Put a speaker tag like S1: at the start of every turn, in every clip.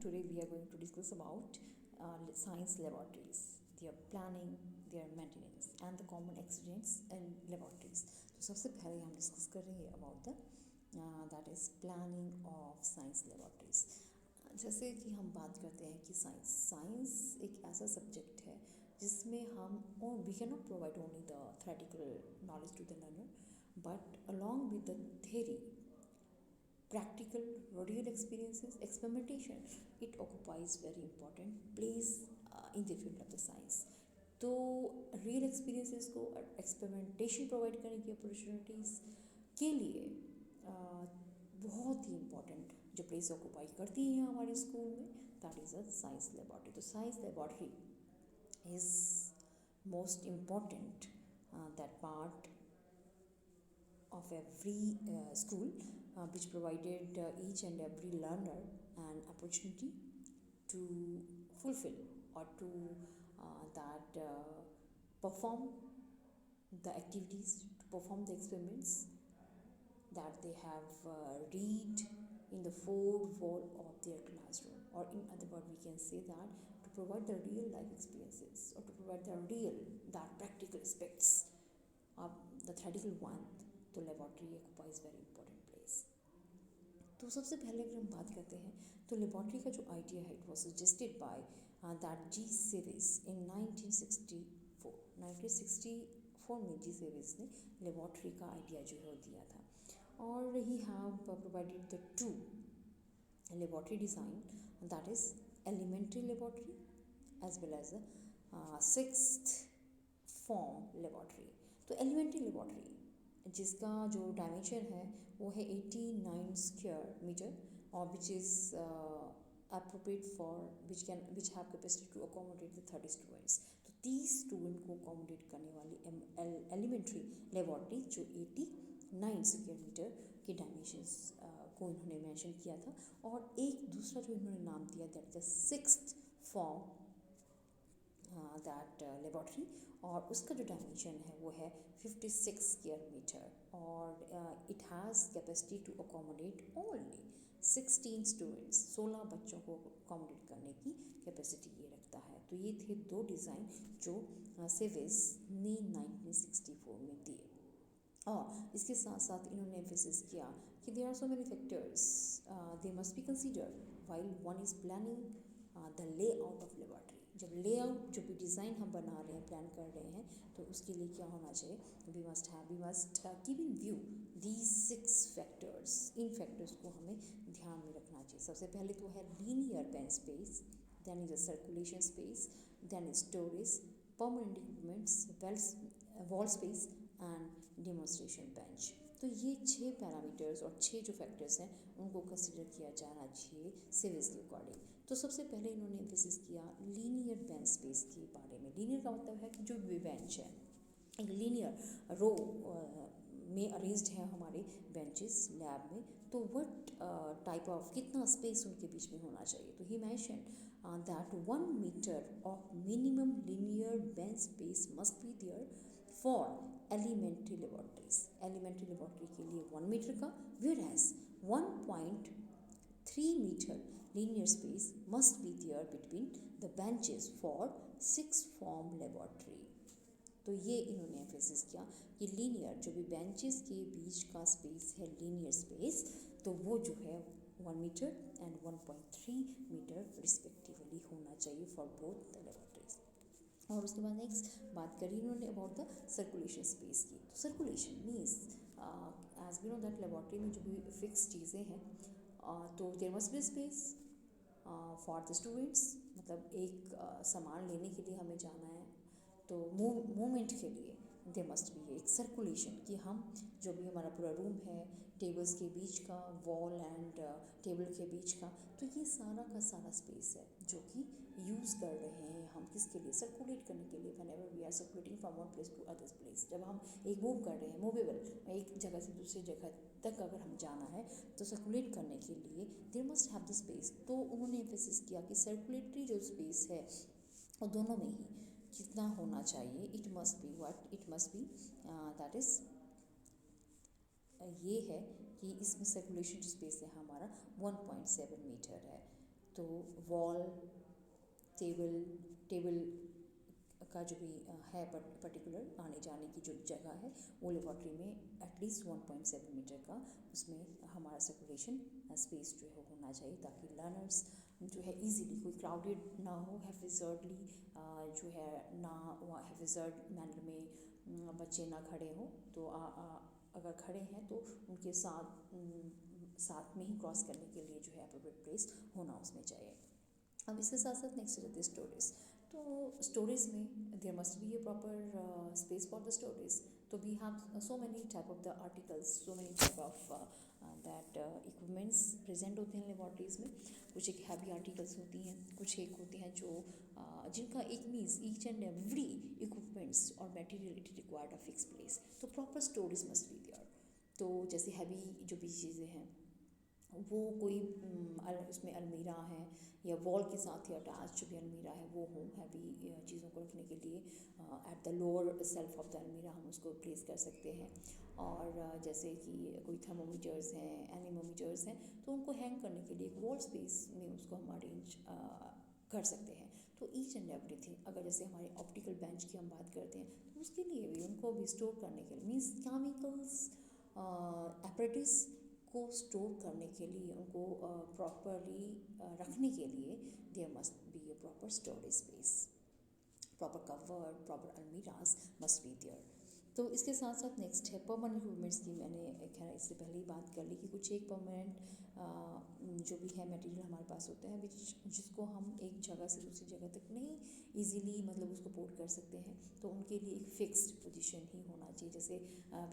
S1: Today we are going to discuss about science laboratories, their planning, their maintenance and the common accidents in laboratories. तो सबसे पहले हम discuss करेंगे about the that is planning of science laboratories. जैसे कि हम बात करते हैं कि साइंस एक ऐसा सब्जेक्ट है जिसमें हम we can not provide only the theoretical knowledge to the learner, but along with the theory, practical real experiences, experimentation, it occupies very important place in the field of the science. तो real experiences को experimentation provide करने की opportunities के लिए बहुत ही important जो place occupy करती है हमारे स्कूल में, that is a science laboratory. तो science laboratory is most important that part of every school which provided each and every learner an opportunity to fulfill or to perform the activities, to perform the experiments that they have read in the fourth wall of their classroom, or in other words we can say that to provide the real life experiences or to provide the real that practical aspects of the theoretical one. तो laboratory occupies very important place. तो सबसे पहले अगर हम बात करते हैं तो लेबॉर्ट्री का जो आइडिया है it was suggested by that G Sevis in 1964. 1964 में जी सेविस ने लेबॉर्ट्री का आइडिया जो है वो दिया था. और he have provided the two laboratory design, that is elementary laboratory as well as sixth form laboratory. तो एलिमेंट्री लेबॉर्ट्री जिसका जो डायमेंशन है वो है 89 स्क्वायर मीटर और which is appropriate for which have capacity to accommodate the 30 students. तो 30 student को accommodate करने वाली एलिमेंट्री लेबॉर्ट्री जो 89 स्क्वायर मीटर के डायमेंशंस को इन्होंने मेंशन किया था. और एक दूसरा जो इन्होंने नाम दिया that the sixth form that laboratory, और उसका जो डायमेंशन है वो है 56 स्क्वायर मीटर और it has capacity to accommodate only 16 students. 16 बच्चों को अकोमोडेट करने की कैपेसिटी ये रखता है. तो ये थे दो डिज़ाइन जो सेविस ने 1964 में दिए. और इसके साथ साथ इन्होंने एम्फेसिस किया कि there are so many factors they must be considered while one is planning the layout of laboratory. जब लेआउट जो भी डिज़ाइन हम बना रहे हैं, प्लान कर रहे हैं, तो उसके लिए क्या होना चाहिए, we must keep in view these 6 factors. इन फैक्टर्स को हमें ध्यान में रखना चाहिए. सबसे पहले तो है linear bench space, then is a circulation space, then is storage, permanent equipments, wall space and demonstration bench. तो ये 6 पैरामीटर्स और 6 जो फैक्टर्स हैं उनको कंसिडर किया जाना चाहिए सिविल्स के अकॉर्डिंग. तो सबसे पहले इन्होंने एम्फेसिस किया लीनियर बेंच स्पेस के बारे में. लीनियर का मतलब है कि जो भी बेंच है एक लीनियर रो में अरेंज्ड है हमारे बेंचेस लैब में, तो व्हाट टाइप ऑफ कितना स्पेस उनके बीच में होना चाहिए. तो he mention that 1 metre of minimum linear bench space must be there for elementary laboratories. Elementary laboratory के लिए 1 मीटर का, whereas 1.3 metre linear space must be there between the benches for 6 form laboratory. तो ये इन्होंने emphasis किया कि linear जो भी बेंचेस के बीच का स्पेस है लीनियर स्पेस, तो वो जो है 1 मीटर एंड 1.3 मीटर रिस्पेक्टिवली होना चाहिए फॉर बोथ द लेबॉर्ट्रीज. और उसके बाद नेक्स्ट बात करी इन्होंने अबाउट द सर्कुलेशन स्पेस की. तो circulation means as we know that laboratory में जो भी फिक्स चीज़ें हैं तो there must be space for the students. मतलब एक सामान लेने के लिए हमें जाना है तो मूवमेंट के लिए दे मस्ट बी एक सर्कुलेशन कि हम जो भी हमारा पूरा रूम है टेबल्स के बीच का, वॉल एंड टेबल के बीच का, तो ये सारा का सारा स्पेस है जो कि यूज़ कर रहे हैं हम किसके लिए, सर्कुलेट करने के लिए. Whenever we are circulating from one place to other place, जब हम एक मूव कर रहे हैं मूवेबल एक जगह से दूसरी जगह तक अगर हम जाना है तो सर्कुलेट करने के लिए there must have the space. तो उन्होंने एम्फेसिस किया कि सर्कुलेटरी जो स्पेस है वो दोनों में ही कितना होना चाहिए. It must be what, it must B that is ये है कि इसमें सर्कुलेशन स्पेस है हमारा 1.7 मीटर है. तो वॉल, टेबल टेबल का जो भी है पर्टिकुलर आने जाने की जो जगह है, वो लेबॉर्ट्री में एटलीस्ट 1.7 मीटर का उसमें हमारा सर्कुलेशन स्पेस जो है होना चाहिए, ताकि लर्नर्स जो है इजीली, कोई क्राउडेड ना हो, हैफिजर्डली जो है ना, वहाँ हैफिजर्ड मैनर में बच्चे ना खड़े हों। तो अगर खड़े हैं तो उनके साथ में ही क्रॉस करने के लिए जो है अप्रोप्रिएट प्लेस होना उसमें चाहिए। अब इसके साथ साथ नेक्स्ट रहती है स्टोरेज। तो स्टोरेज में there must be a proper space for the storage. तो we have so many type of the articles, so many type of that equipments present होते हैं लेबॉर्ट्रीज में। कुछ एक हैवी आर्टिकल्स होती हैं, कुछ एक होती हैं जो जिनका एक means each and every equipments और material it required a fix place, तो proper storage must be there. तो जैसे हैवी जो भी चीज़ें हैं, वो कोई उसमें अलमीरा है या वॉल के साथ ही अटैच जो भी अलमीरा है वो हो, हैवी चीज़ों को रखने के लिए at the lower self of the अलमीरा हम उसको प्लेस कर सकते हैं। और जैसे कि कोई थर्मोमीटर्स हैं, एनीमोमीटर्स हैं, तो उनको हैंग करने के लिए एक वॉल स्पेस में उसको हम अरेंज कर सकते हैं। तो ईच एंड एवरीथिंग, अगर जैसे हमारे ऑप्टिकल बेंच की हम बात करते हैं, तो उसके लिए भी उनको भी स्टोर करने के लिए मीन्स केमिकल्स एपरेटिस को स्टोर करने के लिए, उनको प्रॉपरली रखने के लिए there must be a proper storage space, proper cover, proper अलमीराज मस्ट बी देयर। तो इसके साथ साथ नेक्स्ट है परमानेंट इक्विपमेंट्स की। मैंने खैर इससे पहले ही बात कर ली कि कुछ एक परमानेंट जो भी है मटेरियल हमारे पास होते हैं जिसको हम एक जगह से दूसरी जगह तक नहीं इजीली मतलब उसको पोर्ट कर सकते हैं, तो उनके लिए एक फिक्स्ड पोजीशन ही होना चाहिए। जैसे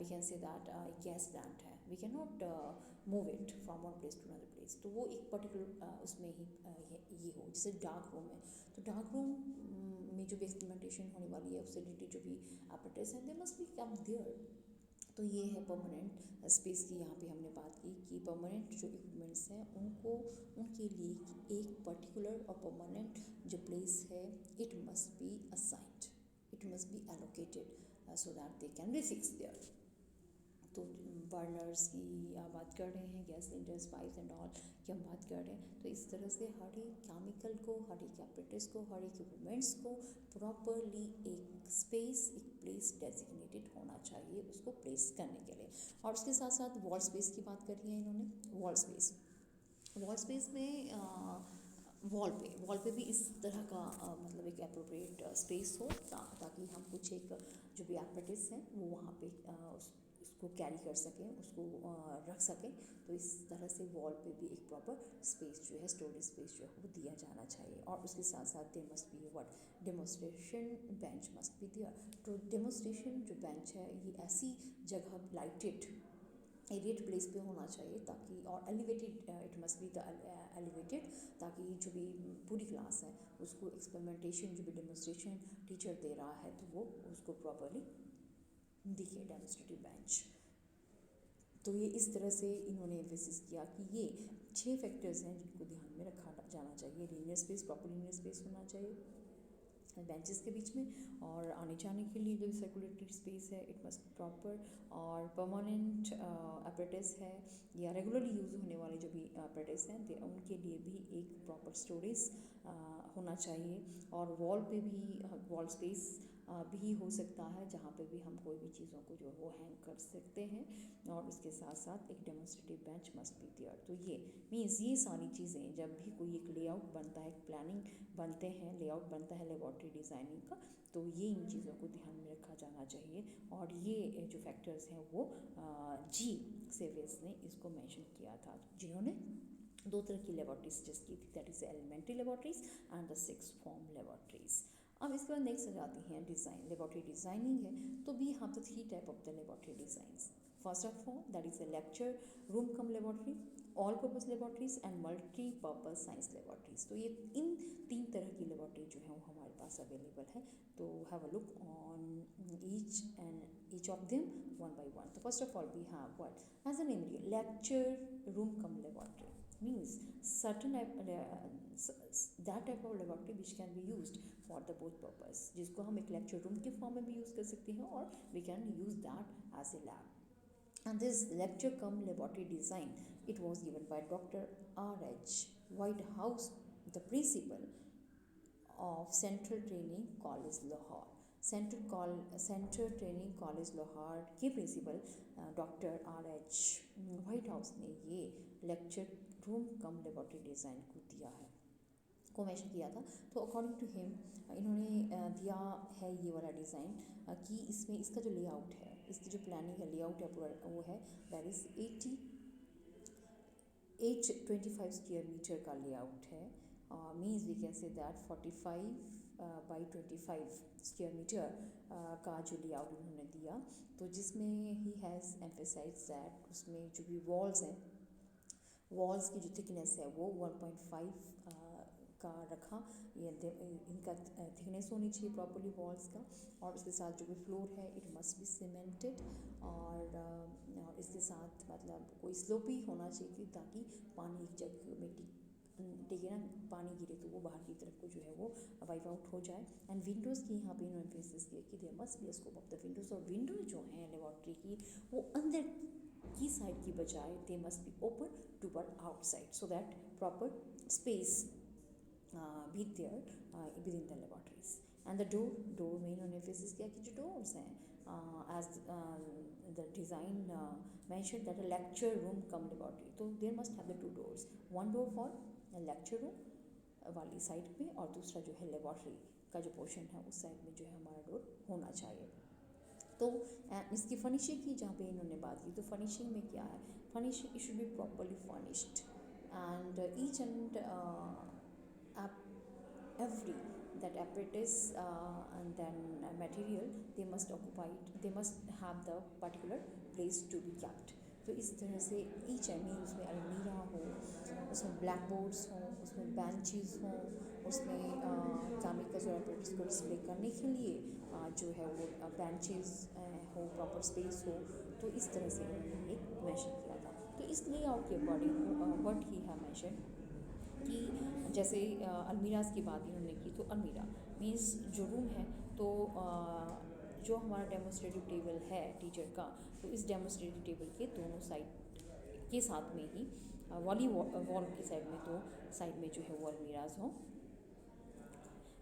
S1: we can say that gas plant है, we can not move it from one place to another place, तो वो एक पर्टिकुलर उसमें ही ये हो। जैसे डार्क रूम है, तो डार्क रूम में जो भी एक्सपेरिमेंटेशन होने वाली है उससे रिलेटेड जो भी apparatus हैं they must be come there. तो ये है परमानेंट स्पेस की। यहाँ पे हमने बात की कि परमानेंट जो इक्विपमेंट्स हैं उनको उनके लिए एक पर्टिकुलर और परमानेंट जो प्लेस है it must B assigned, it must B allocated so that they can B fix there. तो बर्नर्स की बात कर रहे हैं, gas cylinders, pipes and all की हम बात कर रहे हैं, तो इस तरह से हर एक केमिकल को, हर एक एपरेटस को, हर एक इक्विपमेंट्स को प्रॉपरली एक स्पेस, एक प्लेस डेजिग्नेटेड होना चाहिए उसको प्लेस करने के लिए। और उसके साथ साथ वॉल स्पेस की बात करी है इन्होंने। वॉल स्पेस में वॉल पे भी इस तरह का मतलब एक अप्रोप्रिएट स्पेस हो ताकि हम कुछ एक जो भी एपरेटिस हैं वो वहाँ पे उसको कैरी कर सकें, उसको रख सकें। तो इस तरह से वॉल पे भी एक प्रॉपर स्पेस जो है, स्टोरेज स्पेस जो है वो दिया जाना चाहिए। और उसके साथ साथ there must be what demonstration bench must be there. तो डेमोस्ट्रेशन जो बेंच है ये ऐसी जगह लाइटेड एरिएट प्लेस पे होना चाहिए ताकि, और elevated, it must be the elevated, ताकि जो भी पूरी क्लास है उसको एक्सपेरिमेंटेशन जो भी डेमोस्ट्रेशन टीचर दे रहा है तो वो उसको प्रॉपरली दिखे, डेमोस्ट्रेटिव बेंच। तो ये इस तरह से इन्होंने एम्फेसिस किया कि ये 6 फैक्टर्स हैं जिनको ध्यान में रखा जाना चाहिए। Linear space, proper linear space होना चाहिए बेंचेस के बीच में, और आने जाने के लिए जो सर्कुलेटरी स्पेस है इट मस्ट प्रॉपर, और परमानेंट एपरेटिस है या रेगुलरली यूज़ होने वाले जो भी एपरेटिस हैं उनके लिए भी एक प्रॉपर स्टोरेज होना चाहिए। और वॉल पे भी वॉल स्पेस भी हो सकता है जहाँ पे भी हम कोई भी चीज़ों को जो वो हैंग कर सकते हैं, और उसके साथ साथ एक demonstrative bench must be there. तो ये मीन्स ये सारी चीज़ें जब भी कोई एक लेआउट बनता है, प्लानिंग बनते हैं, लेआउट बनता है लेबॉर्ट्री डिज़ाइनिंग का, तो ये इन चीज़ों को ध्यान में रखा जाना चाहिए। और ये जो फैक्टर्स हैं वो जी सेवियर्स ने इसको मेंशन किया था, जिन्होंने 2 तरह की लेबॉर्ट्री सजेस्ट की थी, that is elementary laboratories and the 6 form laboratories. अब इसके बाद नेक्स्ट आ जाती हैं डिज़ाइन, लेबॉर्ट्री डिज़ाइनिंग है। तो we have the 3 type of the laboratory designs. First of all that is a lecture room cum laboratory, all purpose laboratories and multi purpose science laboratories. तो ये इन 3 तरह की लेबॉर्ट्री जो है वो हमारे पास अवेलेबल है। तो have a look on each of them one by one. तो first of all we have what as a name lecture room cum laboratory means certain that type of laboratory which can be used for the both purpose, जिसको हम एक lecture room के form में भी use कर सकते हैं और we can use that as a lab. And this lecture cum laboratory design, it was given by Dr. R.H. Whitehouse the principal of Central Training College Lahore. Central Training College Lahore के principal doctor RH Whitehouse ने ये lecture room cum laboratory design को दिया है, को mention किया था। तो अकॉर्डिंग टू हिम इन्होंने दिया है ये वाला डिज़ाइन कि इसमें इसका जो लेआउट है, इसकी जो प्लानिंग है, लेआउट है पूरा, वो है दैट इज़ 25 स्क्वायर मीटर का लेआउट है। Means we can say that 45 by 25 square metre का जो लेआउट उन्होंने दिया, तो जिसमें ही हैज़ एम्फेसाइज दैट उसमें जो भी वॉल्स हैं, वॉल्स की जो थिकनेस है वो 1.5 का रखा। ये इनका थिकनेस होनी चाहिए प्रॉपर्ली वॉल्स का, और उसके साथ जो भी फ्लोर है इट मस्ट बी सीमेंटेड, और इसके साथ मतलब कोई स्लोपी होना चाहिए ताकि पानी एक जगह में टिके ना, पानी गिरे तो वो बाहर की तरफ को जो है वो वाइप आउट हो जाए। एंड विंडोज़ की यहाँ पे इन्होंने एम्फेसिस किया कि there must be a scope of the windows, और विंडो जो हैं लेबॉर्ट्री की वो अंदर की साइड की बजाय दे must be open toward outside so that proper space be there within the laboratories. And the door में इन्होंने एम्फेसिस किया कि जो डोर्स हैं as the design mentioned that a lecture room come laboratory, तो there must have the two doors, one door for lecture room वाली side पे, और दूसरा जो है लेबॉर्ट्री का जो पोर्शन है उस साइड में जो है हमारा डोर होना चाहिए। तो इसकी फर्निशिंग की जहाँ पे इन्होंने बात की, तो फर्निशिंग में क्या है, furnishing it should be properly furnished and each and every that apparatus and then material they must have the particular place to be kept। तो इस तरह से ईच एंड उसमें अलमीरा हो, उसमें ब्लैक बोर्ड्स हों, उसमें बेंचेस हों, उसमें केमिकल्स और apparatus को डिस्प्ले करने के लिए जो है वो बेंचेस हो, प्रॉपर स्पेस हो। तो इस तरह से उन्होंने एक मेंशन किया था। तो इस लेआउट के according what he have mention कि जैसे अलमीराज की बात इन्होंने की, तो अलमीरा मीन्स जो रूम है, तो जो हमारा डेमोस्ट्रेटिव टेबल है टीचर का, तो इस डेमोस्ट्रेटिव टेबल के दोनों साइड के साथ में ही वॉल की साइड में, तो साइड में जो है वो अलमीराज हों,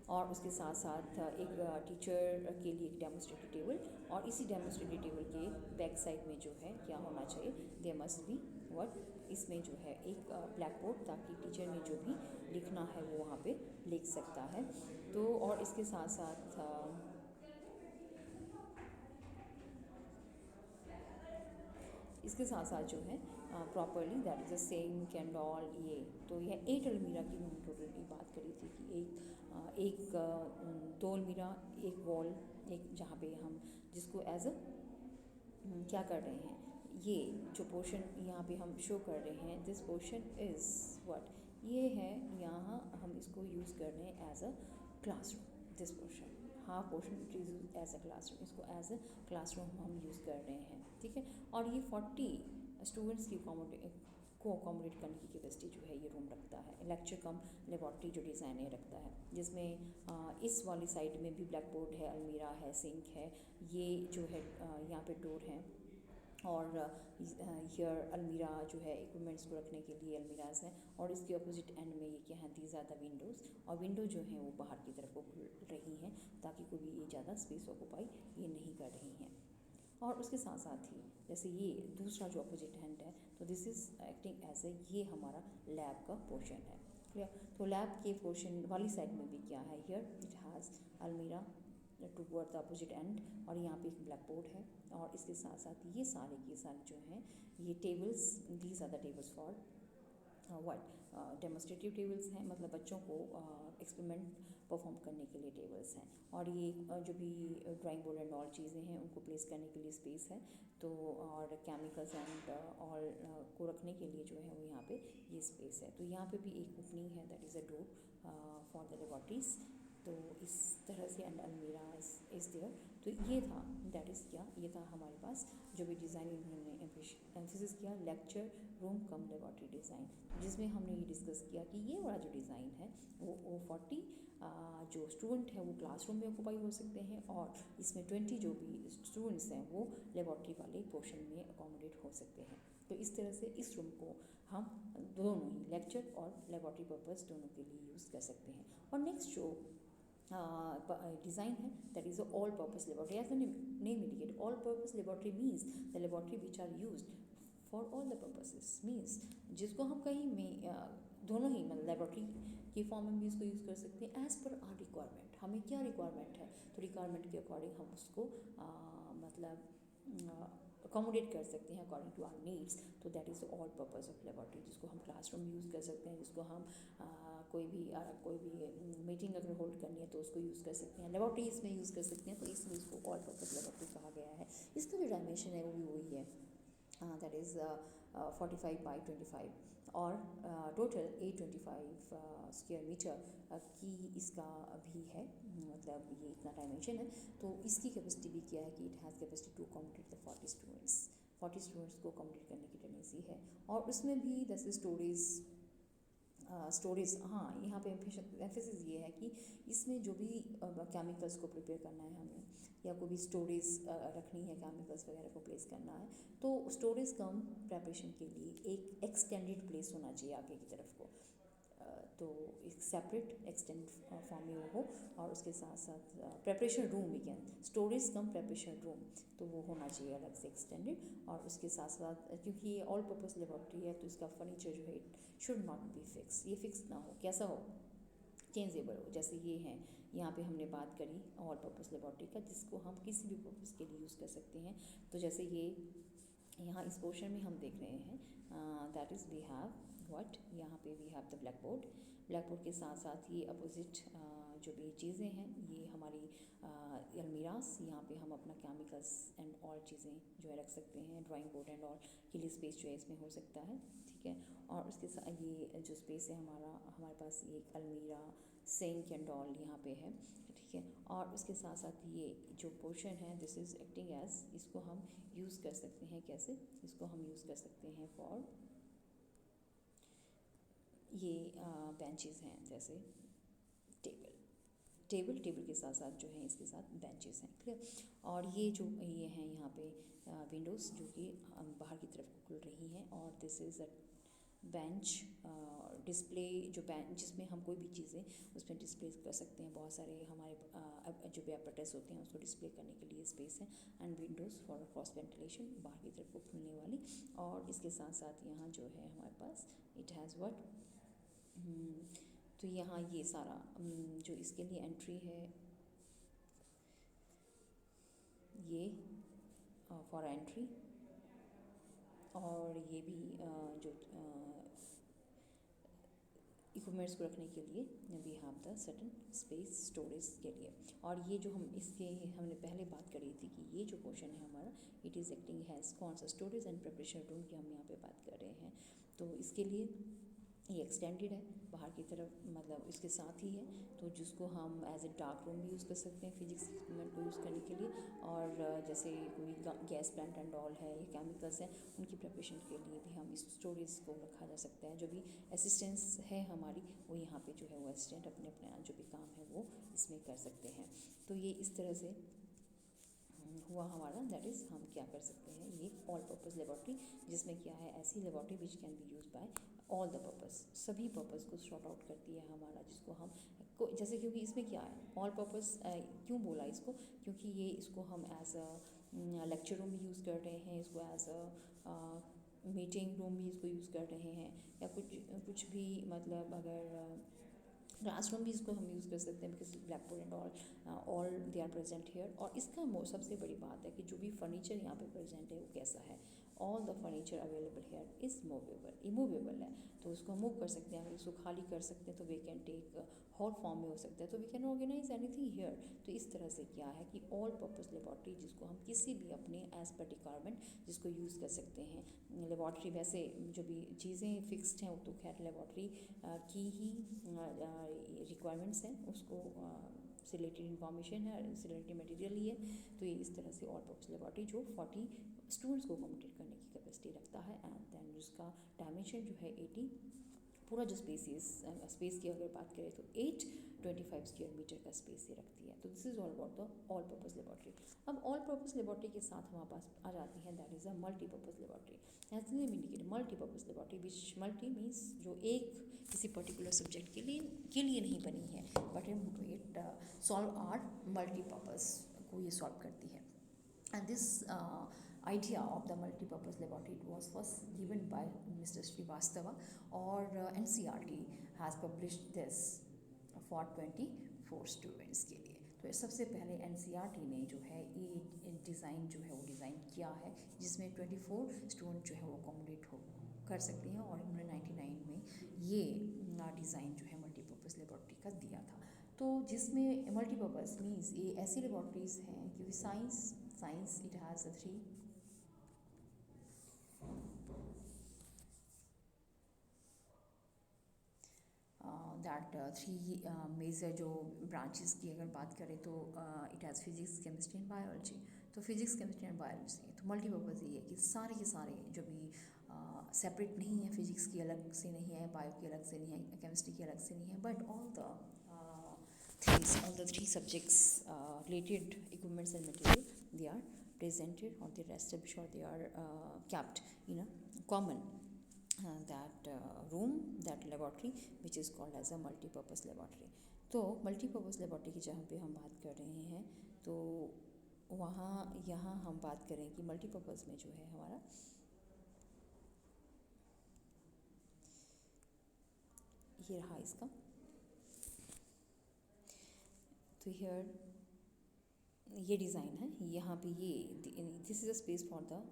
S1: और उसके साथ साथ एक टीचर के लिए एक डेमोस्ट्रेटिव टेबल, और इसी डेमोस्ट्रेटिव टेबल के बैक साइड में जो है क्या होना चाहिए, देयर मस्ट बी व्हाट, इसमें जो है एक ब्लैक बोर्ड, ताकि टीचर ने जो भी लिखना है वो वहाँ पे लिख सकता है। तो और इसके साथ साथ जो है properly that is the same can all, ये तो यह 8 अलमीरा की हमने टोटली बात करी थी कि एक 2 अलमीरा, एक वॉल, एक जहाँ पे हम जिसको एज अ क्या कर रहे हैं, ये जो पोर्शन यहाँ पे हम शो कर रहे हैं, दिस पोर्शन इज़ व्हाट, ये है यहाँ हम इसको यूज़ कर रहे हैं as a classroom, this portion half portion it is as a classroom, इसको एज अ क्लासरूम हम यूज़ कर रहे हैं, ठीक है। और ये 40 स्टूडेंट्स की को अकोमोडेट करने की कैपेसिटी जो है ये रूम रखता है, लेक्चर कम लेबॉर्ट्री जो डिज़ाइन है रखता है, जिसमें इस वाली साइड में भी ब्लैक बोर्ड है, अलमीरा है, सिंक है, ये जो है यहाँ पे डोर है, और हियर अलमीरा जो है इक्विपमेंट्स को रखने के लिए अलमीराज हैं, और इसके अपोजिट एंड में ये क्या है, दीज आर द विंडोज़, और विंडो जो हैं वो बाहर की तरफ को खुल रही हैं ताकि कोई ये ज़्यादा स्पेस ऑक्यूपाई ये नहीं कर रही हैं। और उसके साथ साथ ही जैसे ये दूसरा जो अपोजिट हैंड है, तो this is acting as a, ये हमारा लैब का पोर्शन है, क्लियर। तो लैब के पोर्शन वाली साइड में भी क्या है, हियर इट हैज़ अलमीरा टूवर्ड द अपोजिट एंड, और यहाँ पे एक ब्लैक बोर्ड है, और इसके साथ साथ ये सारे के सारे जो हैं ये tables, these are the tables for what, demonstrative tables हैं, मतलब बच्चों को एक्सपेरिमेंट परफॉर्म करने के लिए टेबल्स हैं, और ये जो भी ड्राइंग बोर्ड एंड ऑल चीज़ें हैं उनको प्लेस करने के लिए स्पेस है, तो और केमिकल्स एंड ऑल को रखने के लिए जो है वो यहाँ पे ये स्पेस है। तो यहाँ पे भी एक ओपनिंग है, that is a door for the laboratories, तो इस तरह से एंड अलमीरा इज़ देयर। तो ये था, दैट इज़ क्या, ये था हमारे पास जो भी डिज़ाइन इन्होंने एम्फेसिस किया, lecture room cum laboratory design, जिसमें हमने ये डिस्कस किया कि ये वाला जो डिज़ाइन है वो 40 जो स्टूडेंट है वो क्लासरूम में ऑक्यूपाई हो सकते हैं, और इसमें 20 जो भी स्टूडेंट्स हैं वो लेबॉर्ट्री वाले पोर्शन में अकोमोडेट हो सकते हैं। तो इस तरह से इस रूम को हम दोनों ही लेक्चर और लेबॉर्ट्री पर्पस दोनों के लिए यूज़ कर सकते हैं। और नेक्स्ट जो डिज़ाइन है, that is all purpose laboratory. As the name indicate, all purpose laboratory means the laboratory which are used for all the purposes, means जिसको हम कहीं में दोनों ही मतलब लेबॉर्ट्री के फॉर्म में भी इसको यूज़ कर सकते हैं एज़ पर आर रिक्वायरमेंट। हमें क्या रिक्वायरमेंट है, तो रिक्वायरमेंट के अकॉर्डिंग हम उसको मतलब अकोमोडेट कर सकते हैं अकॉर्डिंग टू आवर नीड्स। तो that is all purpose of laboratory, जिसको हम क्लासरूम में यूज़ कर सकते हैं, जिसको हम कोई भी मीटिंग अगर होल्ड करनी है तो उसको यूज़ कर सकते हैं, लेबॉर्ट्री इसमें यूज़ कर सकते हैं, तो इसलिए इसको ऑल पर्पस लेबॉर्ट्री कहा गया है। इसका जो डायमेंशन है वो भी वही है, दैट इज़ 45/25 और टोटल 825 स्क्वायर मीटर की इसका भी है, मतलब ये इतना डायमेंशन है। तो इसकी कैपेसिटी भी क्या है कि it has capacity to accommodate the 40 students को अकोमोडेट करने की टेंडेंसी है। और उसमें भी जैसे स्टोरेज, हाँ यहाँ पे एम्फेसिस ये है कि इसमें जो भी केमिकल्स को प्रिपेयर करना है हमें, या कोई भी स्टोरेज रखनी है, केमिकल्स वगैरह को प्लेस करना है, तो स्टोरेज कम प्रेपरेशन के लिए एक एक्सटेंडेड प्लेस होना चाहिए आगे की तरफ को, तो एक सेपरेट एक्सटेंड फॉर्म में वो हो, और उसके साथ साथ प्रेपरेशन रूम भी क्या, स्टोरेज कम प्रेपरेशन रूम, तो वो होना चाहिए अलग से एक्सटेंडेड। और उसके साथ साथ क्योंकि ये ऑल पर्पस लेबॉर्ट्री है तो इसका फर्नीचर जो है शुड नॉट बी फिक्स, ये फिक्स ना हो, कैसा हो, चेंजेबल हो। जैसे ये हैं, यहाँ पे हमने बात करी ऑल पर्पस लेबॉर्ट्री का, जिसको हम किसी भी पर्पस के लिए यूज़ कर सकते हैं। तो जैसे ये यहाँ इस पोर्शन में हम देख रहे हैं, that is we have what, यहाँ पे we have the blackboard के साथ साथ ये अपोजिट जो भी चीज़ें हैं, ये हमारी अलमीरास, यहाँ पे हम अपना केमिकल्स एंड ऑल चीज़ें जो है रख सकते हैं, ड्राइंग बोर्ड एंड ऑल के लिए स्पेस जो है इसमें हो सकता है, ठीक है। और उसके साथ ये जो स्पेस है हमारे पास ये एक अलमीरा, सिंक एंड ऑल यहाँ पे है, ठीक है। और उसके साथ साथ ये जो पोर्शन है, दिस इज़ एक्टिंग एज, इसको हम यूज़ कर सकते हैं, कैसे, इसको हम यूज़ कर सकते हैं फॉर ये बेंचेस हैं, जैसे टेबल के साथ साथ जो है इसके साथ बेंचेस हैं, क्लियर। और ये जो ये हैं यहाँ पे विंडोज़ जो कि बाहर की तरफ खुल रही हैं, और this is a bench display, जो बेंच जिसमें हम कोई भी चीज़ें उसमें डिस्प्ले कर सकते हैं, बहुत सारे हमारे जो भी एपरेटस होते हैं उसको डिस्प्ले करने के लिए स्पेस है। And Windows for cross ventilation, बाहर की तरफ को खुलने वाली। और इसके साथ साथ यहाँ जो है हमारे पास इट हैज़ व्हाट, तो यहाँ ये सारा जो इसके लिए एंट्री है ये फॉर एंट्री, और ये भी जो इक्विपमेंट्स को रखने के लिए we have the certain space storage के लिए। और ये जो हमने पहले बात करी थी कि ये जो पोर्शन है हमारा, इट इज़ एक्टिंग हैज़ कौन सा, स्टोरेज एंड प्रिपरेशन रूम की हम यहाँ पे बात कर रहे हैं। तो इसके लिए ये एक्सटेंडेड है बाहर की तरफ, मतलब इसके साथ ही है, तो जिसको हम एज ए डार्क रूम भी यूज़ कर सकते हैं फिजिक्स एक्सपेरिमेंट को यूज़ करने के लिए। और जैसे कोई गैस प्लांट एंड ऑल है, ये केमिकल्स हैं, उनकी प्रिपरेशन के लिए भी हम इस स्टोरेज को रखा जा सकता है। जो भी असिस्टेंस है हमारी, वो यहाँ पे जो है वो असिस्टेंट अपने जो भी काम है वो इसमें कर सकते हैं। तो ये इस तरह से हुआ हमारा, दैट इज़ हम क्या कर सकते हैं, ये ऑल पर्पस लेबॉर्ट्री, जिसमें क्या है ऐसी laboratory which can be use by all the purpose, सभी पर्पस को सॉर्ट आउट करती है हमारा, जिसको हम जैसे, क्योंकि इसमें क्या है ऑल पर्पस क्यों बोला इसको, क्योंकि ये इसको हम एज अ लेक्चर रूम भी यूज़ कर रहे हैं, इसको एज अ मीटिंग रूम भी इसको यूज़ कर रहे हैं, या कुछ भी मतलब अगर क्लासरूम भी इसको हम यूज़ कर सकते हैं, because blackboard and all they are present here. और इसका सबसे बड़ी बात है कि जो भी फर्नीचर यहाँ पे प्रेजेंट है वो कैसा है, all the furniture available here is immovable है, तो उसको हम मूव कर सकते हैं, इसको खाली कर सकते हैं, तो we can take hall form में हो सकता है, तो we can organise anything here. तो इस तरह से क्या है कि ऑल पर्पस लेबॉर्ट्री, जिसको हम किसी भी अपने एज पर रिक्वायरमेंट जिसको यूज़ कर सकते हैं। लेबॉर्ट्री वैसे जो भी चीज़ें फिक्स्ड हैं वो तो खैर लेबॉर्ट्री की ही रिक्वायरमेंट्स हैं, उसको से रिलेटेड इन्फॉर्मेशन है, इससे रिलेटेड मटेरियल ही है। तो ये इस तरह से ऑल पर्पस लेबॉर्ट्री जो 40 स्टूडेंट्स को अकोमोडेट करने की कैपेसिटी रखता है, एंड देन उसका डायमेंशन जो है 80, पूरा जो स्पेस की अगर बात करें तो 825 स्क्वायर मीटर का स्पेस ये रखती है। तो this is all about the all purpose laboratory. अब ऑल पर्पस लेबॉर्ट्री के साथ हमारे पास आ जाती है that is a multipurpose laboratory. As the name indicate multipurpose laboratory, which multi means जो एक किसी पर्टिकुलर सब्जेक्ट के लिए नहीं बनी है, but it solve our multipurpose को ये सॉल्व करती है। And this idea of the multi-purpose laboratory was first given by Mr. Srivastava, or NCERT has published this for 24 students के लिए। तो सबसे पहले NCERT ने जो है ये डिज़ाइन जो है वो डिज़ाइन किया है, जिसमें 24 स्टूडेंट जो है वो अकोमोडेट कर सकते हैं, और उन्होंने 99 में ये डिज़ाइन जो है मल्टीपर्पज़ लेबॉर्ट्री का दिया था। तो जिसमें मल्टीपर्पज़ मीन्स ये ऐसी लेबॉर्ट्रीज़ हैं क्योंकि science it has three three major जो ब्रांचेस की अगर बात करें तो it has physics, chemistry and biology. तो फिजिक्स, केमिस्ट्री एंड बायोलॉजी, तो मल्टीपर्पज़ ये है कि सारे के सारे जो भी सेपरेट नहीं है, फिजिक्स की अलग से नहीं है, बायो की अलग से नहीं है, केमिस्ट्री की अलग से नहीं है, but all the three subjects related equipments and material, they are presented or they are established or they are kept in a common that room, that laboratory which is called as a multi-purpose laboratory। तो multi-purpose laboratory की जहाँ पे हम बात कर रहे हैं, तो यहाँ हम बात करें कि multi-purpose में जो है हमारा ये रहा इसका। तो हियर ये डिज़ाइन है, यहाँ पे ये this is a space for the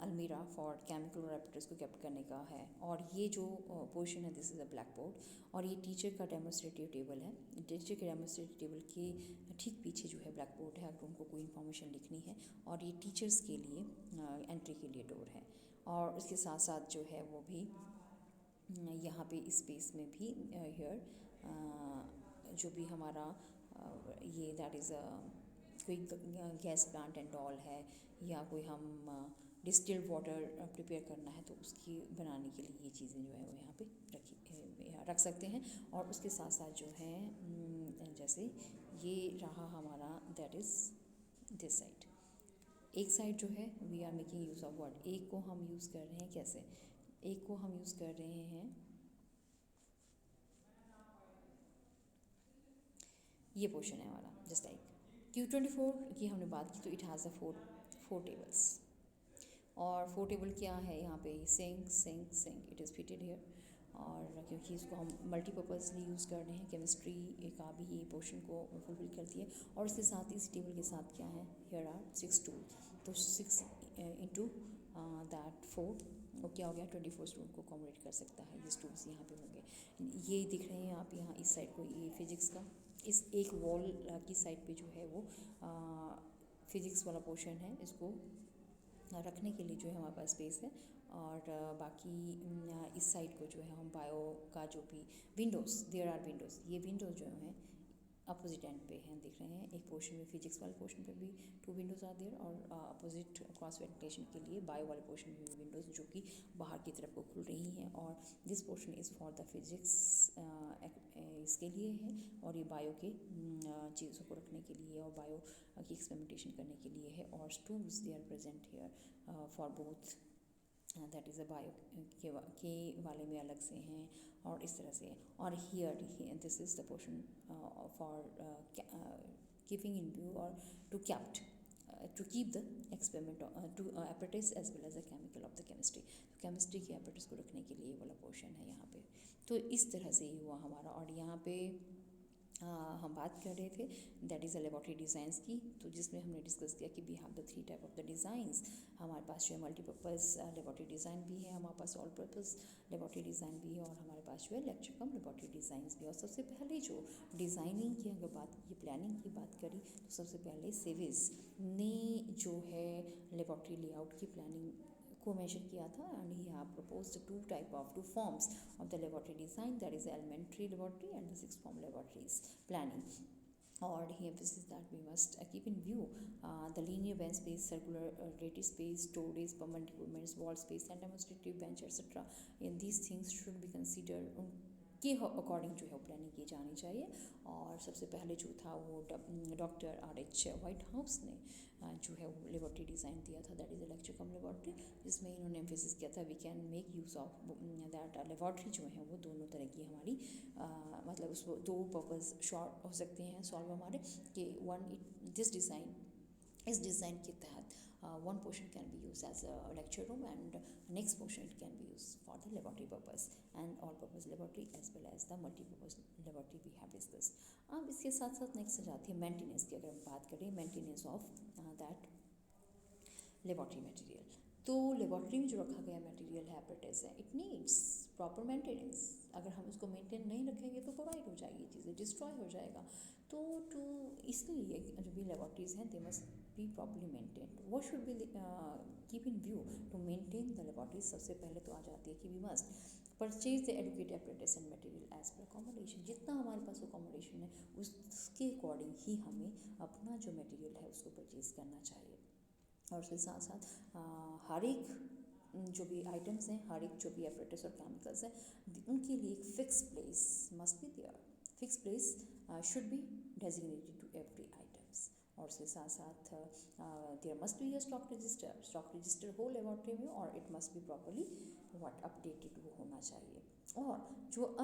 S1: अलमीरा फॉर केमिकल और एपरेटस को कैप्ट करने का है, और ये जो पोर्शन है this is a black board, और ये टीचर का डेमोस्ट्रेटिव टेबल है। टीचर के डेमोस्ट्रेटिव टेबल के ठीक पीछे जो है ब्लैक बोर्ड है, अगर उनको कोई इन्फॉर्मेशन लिखनी है, और ये टीचर्स के लिए एंट्री के लिए डोर है। और उसके साथ साथ जो है वो भी यहाँ पे इस स्पेस में भी हियर जो भी हमारा ये दैट इज़ कोई गैस प्लांट एंड ऑल है, या कोई हम डिस्टिल्ड वाटर प्रिपेयर करना है, तो उसकी बनाने के लिए ये चीज़ें जो है वो यहाँ पे रख सकते हैं। और उसके साथ साथ जो है जैसे ये रहा हमारा दैट इज़ दिस साइड, एक साइड जो है we are making use of word, एक को हम यूज़ कर रहे हैं कैसे, एक को हम यूज़ कर रहे हैं ये पोर्शन है हमारा, जस्ट लाइक Q24 की हमने बात की, तो it has a four tables, और 4 टेबल क्या है यहाँ पे sink it is fitted here. और क्योंकि इसको हम मल्टीपर्पज़ली यूज़ कर रहे हैं, केमिस्ट्री का भी ये पोर्शन को फुलफिल करती है। और इसके साथ इस टेबल के साथ क्या है, हियर आर 6 टूल, तो 6 इंटू दैट 4 वो क्या हो गया, 24 स्टूडेंट को अकोमोडेट कर सकता है। ये स्टूडेंट्स यहाँ पे होंगे, ये दिख रहे हैं आप यहाँ इस साइड को, ये फिजिक्स का इस एक वॉल की साइड पे जो है वो फिजिक्स वाला पोर्शन है, इसको रखने के लिए जो है हमारे पास स्पेस है। और बाकी इस साइड को जो है हम बायो का जो भी विंडोज़, देयर आर विंडोज़, ये विंडोज़ जो हैं अपोजिट एंड पे हैं, दिख रहे हैं। एक पोर्शन में फिजिक्स वाले पोर्शन पे भी 2 विंडोज़ आर देयर, और अपोजिट क्रॉस वेंटिलेशन के लिए बायो वाले पोर्शन में भी विंडोज़ जो कि बाहर की तरफ को खुल रही हैं। और this portion is for the physics, इसके लिए है, और ये बायो के चीज़ों को रखने के लिए और बायो की एक्सपेरिमेंटेशन करने के लिए है। और tools they are present here for both, that is a bio के वाले में अलग से हैं, और इस तरह से। और here this is the portion for keeping in view और to kept to keep the experiment to apparatus as well as the chemical of the chemistry, तो केमिस्ट्री के apparatus को रखने के लिए वाला पोर्शन है यहाँ पे। तो इस तरह से ही हुआ हमारा। और यहाँ पे हम बात कर रहे थे that is a laboratory designs की, तो जिसमें हमने डिस्कस किया कि we have the 3 type of the designs. हमारे पास जो है मल्टीपर्पज़ लेबॉर्ट्री डिज़ाइन भी है, हमारे पास ऑल पर्पज़ लेबॉर्ट्री डिज़ाइन भी है, और हमारे पास जो है लेक्चर कम लेबॉर्ट्री डिज़ाइंस भी है। और सबसे पहले जो डिज़ाइनिंग की अगर बात की, प्लानिंग की बात करी, तो सबसे पहले सिविस ने जो है लेबॉर्ट्री लेआउट की प्लानिंग को मेंशन किया था, and he have proposed 2 forms of the laboratory design, that is elementary laboratory and the 6th form laboratories planning। Or he emphasizes that we must keep in view the linear bench space, circular rated space, storage, permanent equipments, wall space, and demonstrative bench, etc. In these things should be considered के according जो है planning की जानी चाहिए। और सबसे पहले जो था वो डॉक्टर RH वाइट हाउस ने जो है वो लेबॉर्ट्री डिज़ाइन दिया था, that is a lecture cum laboratory, जिसमें इन्होंने एम्फेसिस किया था we can make use of that laboratory जो है वो दोनों तरह की हमारी मतलब उसको दो पर्पज़ शॉर्ट हो सकते हैं सॉल्व हमारे कि वन दिस डिज़ाइन इस डिज़ाइन के तहत one portion can be used as a lecture room and next portion it can be used for the laboratory purpose and all purpose laboratory as well as the multi-purpose laboratory we have discussed। अब इसके साथ साथ next जाती है maintenance की। अगर हम बात करें maintenance of that laboratory material, तो लेबॉर्ट्री में जो रखा गया मटेरियल है apparatus है इट नीड्स प्रॉपर मेंटेनेंस। अगर हम उसको मेंटेन नहीं रखेंगे तो प्रोवाइड हो जाएगी चीज़ें, डिस्ट्रॉय हो जाएगा। तो टू इसलिए जो भी लेबॉर्ट्रीज हैं they must be properly maintained. What should be keep in view to maintain the laboratories? सबसे पहले तो आ जाती है कि we must purchase the adequate apparatus and material as per accommodation. जितना हमारे पास अकोमोडेशन है उसके अकॉर्डिंग ही हमें अपना जो मटेरियल है उसको परचेज करना चाहिए। और उसके साथ साथ हर एक जो भी आइटम्स हैं, हर एक जो भी एपरेटस और केमिकल्स हैं, उनके लिए एक fix place must be there. Fix place should be designated to every items. और उसके साथ साथ there must be a stock register हो लेबॉर्ट्री में, और it must be properly what updated वो होना चाहिए। और जो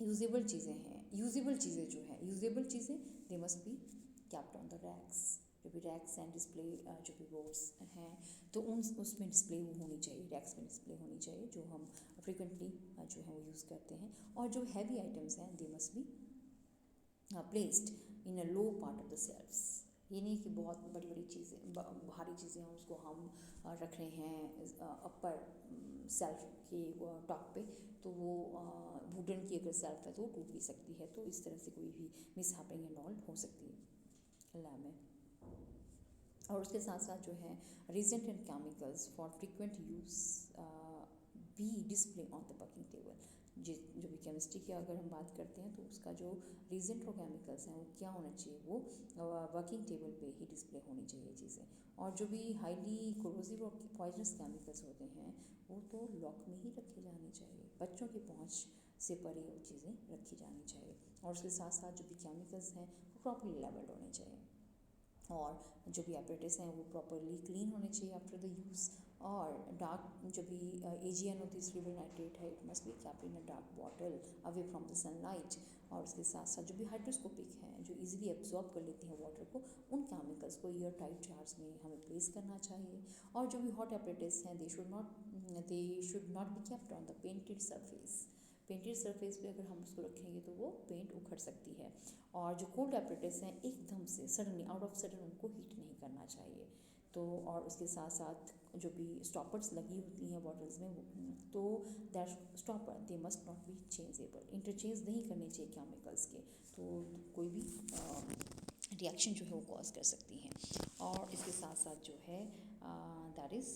S1: यूजेबल चीज़ें हैं, यूजेबल चीज़ें they must be kept on the racks. जो भी रैक्स एंड डिस्प्ले जो भी बोर्ड्स हैं तो उसमें डिस्प्ले होनी चाहिए, रैक्स में डिस्प्ले होनी चाहिए जो हम फ्रिक्वेंटली जो है वो यूज़ करते हैं। और जो हैवी आइटम्स हैं they must be placed in a low part of the shelves. ये नहीं कि बहुत बड़ी बड़ी चीज़ें भारी चीज़ें हैं उसको हम रख रहे हैं अपर सेल्फ के टॉप पे, तो वो वुडन की अगर सेल्फ है तो वो टूट भी सकती है। तो इस तरह से कोई भी मिस हैपनिंग एंड ऑल हो सकती है लैब में। और उसके साथ साथ जो है reagent and chemicals for frequent use be display on the working table. जो भी केमिस्ट्री की अगर हम बात करते हैं तो उसका जो रिजेंट और केमिकल्स हैं वो क्या होना चाहिए, वो वर्किंग टेबल पे ही डिस्प्ले होनी चाहिए चीज़ें। और जो भी हाईली कोरोसिव और पॉइजनस केमिकल्स होते हैं वो तो लॉक में ही रखे जाने चाहिए, बच्चों की पहुँच से परे वो चीज़ें रखी जानी चाहिए। और उसके साथ साथ जो भी केमिकल्स हैं वो प्रॉपरली लेवल्ड होने चाहिए। और जो भी एपरेटस हैं वो प्रॉपरली क्लीन होने चाहिए आफ्टर द यूज़। और डार्क जो भी AgN होती है सिल्वर नाइट्रेट है, it must be kept in a dark bottle away from the sunlight. और उसके साथ साथ जो भी हाइड्रोस्कोपिक हैं जो इजीली एब्जॉर्ब कर लेती हैं वाटर को, उन केमिकल्स को ईयर टाइट जार्स में हमें प्लेस करना चाहिए। और जो भी हॉट एपरेटस हैं they should not be kept on the painted surface. Painted surface पे अगर हम उसको रखेंगे तो वो पेंट उखड़ सकती है। और जो कोल्ड एपरेटस हैं एकदम से सडनली आउट ऑफ सडन उनको हीट नहीं करना चाहिए। तो और उसके साथ साथ जो भी स्टॉपर्स लगी होती हैं बॉटल्स में, तो that stopper they must not be changeable. Interchange नहीं करने चाहिए केमिकल्स के, तो कोई भी रिएक्शन जो है वो कॉज कर सकती हैं। और इसके साथ साथ जो है दैट इज़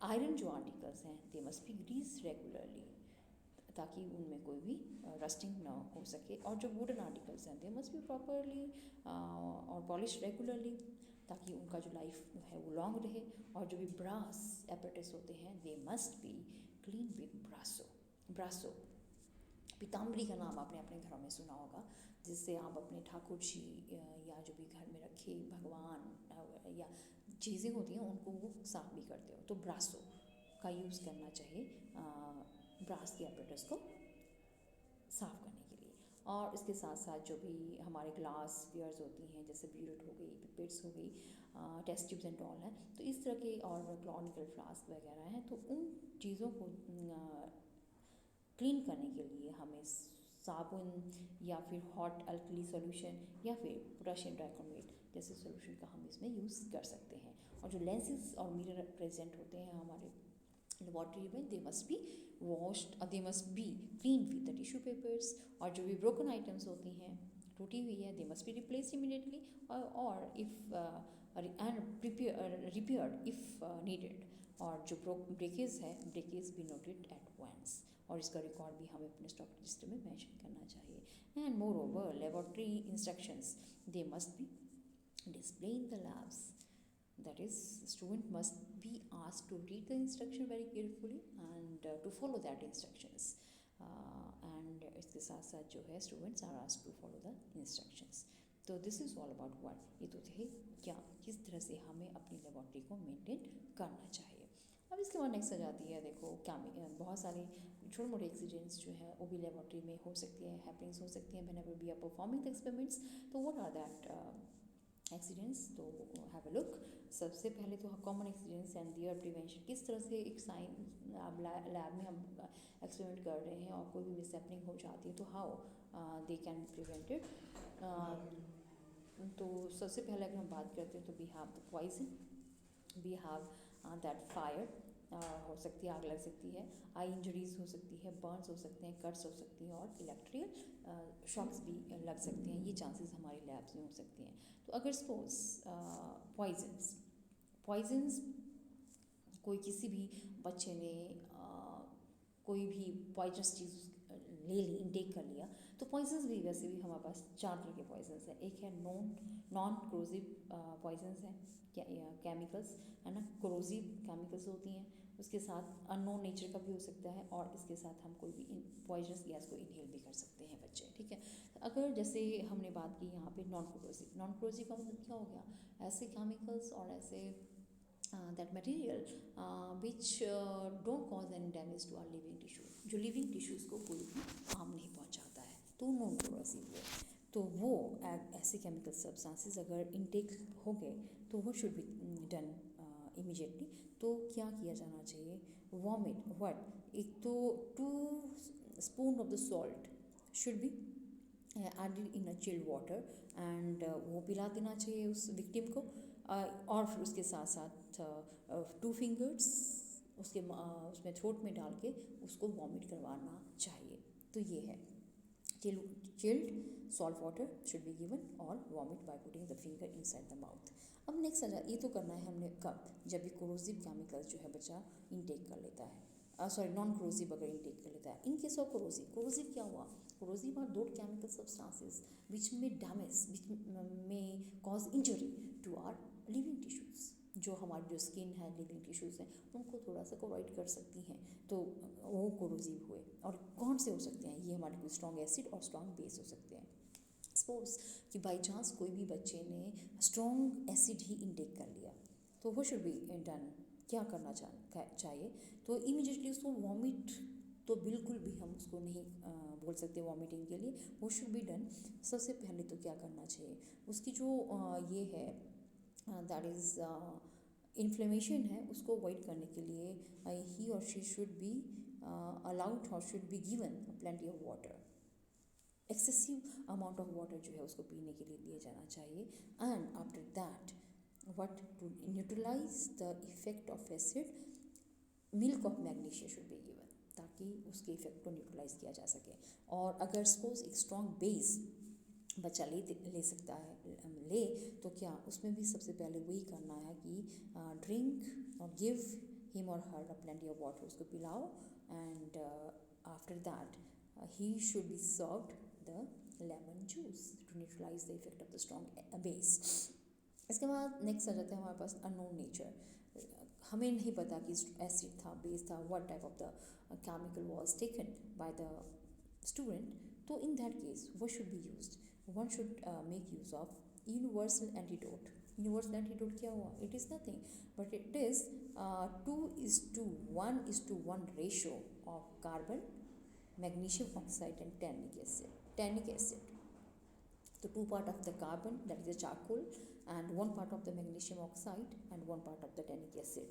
S1: आयरन जो आर्टिकल्स हैं they must be grease regularly, ताकि उनमें कोई भी रस्टिंग ना हो सके। और जो वुडन आर्टिकल्स हैं दे मस्ट बी प्रॉपरली और पॉलिश रेगुलरली, ताकि उनका जो लाइफ है वो लॉन्ग रहे। और जो भी ब्रास एपरेटस होते हैं they must be clean with Brasso. Pitambari का नाम आपने अपने घरों में सुना होगा, जिससे आप अपने ठाकुर जी या जो भी घर में रखे भगवान या चीज़ें होती हैं उनको वो साफ भी करते हो, तो ब्रासो का यूज़ करना चाहिए ब्रास के एपरेटस को साफ़ करने के लिए। और इसके साथ साथ जो भी हमारे ग्लास वेयर्स होती हैं जैसे ब्यूरेट हो गई, पिपेट्स हो गई, टेस्ट ट्यूब्स एंड ऑल हैं, तो इस तरह के और क्लॉनिकल फ्लास्क वगैरह हैं, तो उन चीज़ों को क्लीन करने के लिए हमें साबुन या फिर हॉट अल्कली सॉल्यूशन या फिर पोटेशियम डाइक्रोमेट जैसे सॉल्यूशन का हम इसमें यूज़ कर सकते हैं। और जो लेंसेज और मिरर प्रेजेंट होते हैं हमारे लेबॉर्ट्री में दे मस्ट बी वॉश्ड और दे must be clean with the tissue papers. और जो भी ब्रोकन आइटम्स होती हैं टूटी हुई है they must be replace immediately और if and repaired if needed. और जो ब्रेकेज है breakage be noted at once. और इसका रिकॉर्ड भी हमें अपने स्टॉक रजिस्टर में मेंशन करना चाहिए। And more over laboratory instructions they must B display in the labs, that is student must be asked to read the instruction very carefully and to follow that instructions, and इसके साथ साथ जो है students are asked to follow the instructions। तो this is all about what, ये तो थे क्या किस तरह से हमें अपनी लेबोरेटरी को मेंटेन करना चाहिए। अब इसके बाद नेक्स्ट आ जाती है, देखो क्या बहुत सारे छोटे मोटे एक्सीडेंट्स जो है वो भी लेबोरेटरी में हो सकती है, हैपनिंग्स हो सकती हैं whenever we are performing the experiments. तो व्हाट आर दैट एक्सीडेंट्स, तो हैव अ लुक। सबसे पहले तो common accidents and their prevention, किस तरह से एक साइन अब लैब में हम एक्सपेरिमेंट कर रहे हैं और कोई भी मिसहैपनिंग हो जाती है तो how they can be prevented. तो सबसे पहले अगर हम बात करते हैं तो we have the poison, we have that fire, हो सकती है आग लग सकती है, आई इंजरीज हो सकती है, बर्न्स हो सकते हैं, कट्स हो सकती हैं और इलेक्ट्रिकल शॉक्स भी लग सकते हैं। ये चांसेस हमारी लैब्स में हो सकती हैं। तो अगर सपोज पॉइजन्स कोई किसी भी बच्चे ने कोई भी पॉइजनस चीज़ ले ली, इनटेक कर लिया, तो पॉइजन्स भी वैसे भी हमारे पास 4 तरह के पॉइजन्स हैं। एक है नॉन क्रोजिव पॉइजन्स हैं, केमिकल्स है ना, क्रोजिव केमिकल्स होती हैं, उसके साथ अननोन नेचर का भी हो सकता है और इसके साथ हम कोई भी पॉइजनस गैस को इनहेल भी कर सकते हैं बच्चे, ठीक है। अगर जैसे हमने बात की यहाँ पे नॉन क्रोजिव का मतलब क्या हो गया, ऐसे केमिकल्स और ऐसे that material which don't cause any damage to our living tissue, जो लिविंग टिश्यूज़ को कोई भी हार्म नहीं पहुँचाता है, तो नॉन क्रोजिव है। तो वो ऐसे केमिकल सब्सटेंसेस अगर इनटेक हो गए तो वो शुड बी डन इमीडिएटली। तो क्या किया जाना चाहिए, वॉमिट व्हाट, एक तो 2 spoon of the salt should be added in a chilled water and वो पिला देना चाहिए उस विक्टिम को, और फिर उसके साथ साथ 2 फिंगर्स उसमें थ्रोट में डाल के उसको वॉमिट करवाना चाहिए। तो ये है chilled salt water should be given और vomit by putting the finger inside the mouth. अब नेक्स्ट आ जाए, ये तो करना है हमने कब, जब भी कोरोसिव केमिकल्स जो है बच्चा इनटेक कर लेता है, नॉन कोरोसिव अगर इनटेक कर लेता है। इन केस ऑफ कोरोसिव क्या हुआ, कोरोसिव आर दो chemical substances which may damage, which may cause injury to our living tissues, जो हमारी जो स्किन है, लिविंग टिश्यूज़ हैं, उनको थोड़ा सा कोराइड कर सकती हैं, तो वो कोरोसिव हुए। और कौन से हो सकते हैं, ये हमारे को स्ट्रॉन्ग एसिड और स्ट्रॉन्ग बेस हो सकते हैं। सपोज कि बाई चांस कोई भी बच्चे ने स्ट्रॉन्ग एसिड ही इनटेक कर लिया, तो वो शुड बी डन, क्या करना चाहिए, तो इमीडिएटली उसको वॉमिट, तो बिल्कुल भी हम उसको नहीं बोल सकते वॉमिटिंग के लिए, वो शुड बी डन। सबसे पहले तो क्या करना चाहिए, उसकी जो ये है दैट इज़ इन्फ्लेमेशन है, उसको अवॉइड करने के लिए ही और शी शुड बी अलाउड और should be given plenty of water, excessive amount of water जो है उसको पीने के लिए दिया जाना चाहिए। And after that what, to neutralise the effect of acid, milk of magnesia should be given, ताकि उसके इफेक्ट को न्यूट्रलाइज किया जा सके। और अगर सपोज एक स्ट्रॉन्ग बेस बच्चा ले सकता है, ले, तो क्या उसमें भी सबसे पहले वही करना है कि ड्रिंक और गिव हिम और हर अ प्लेंटी ऑफ वाटर, उसको पिलाओ, and after that he should be served the lemon juice to neutralize the effect of the strong base। इसके बाद नेक्स्ट आ जाता है हमारे पास अननोन नेचर, हमें नहीं पता कि एसिड था, बेस था, what type of the chemical was taken by the student. तो in that case what should be used, one should make use of universal antidote. Universal antidote क्या हुआ, it is nothing but it is 2:1:1 ratio of carbon, magnesium oxide and tannic acid, so 2 part of the carbon, that is the charcoal, and 1 part of the magnesium oxide and 1 part of the tannic acid,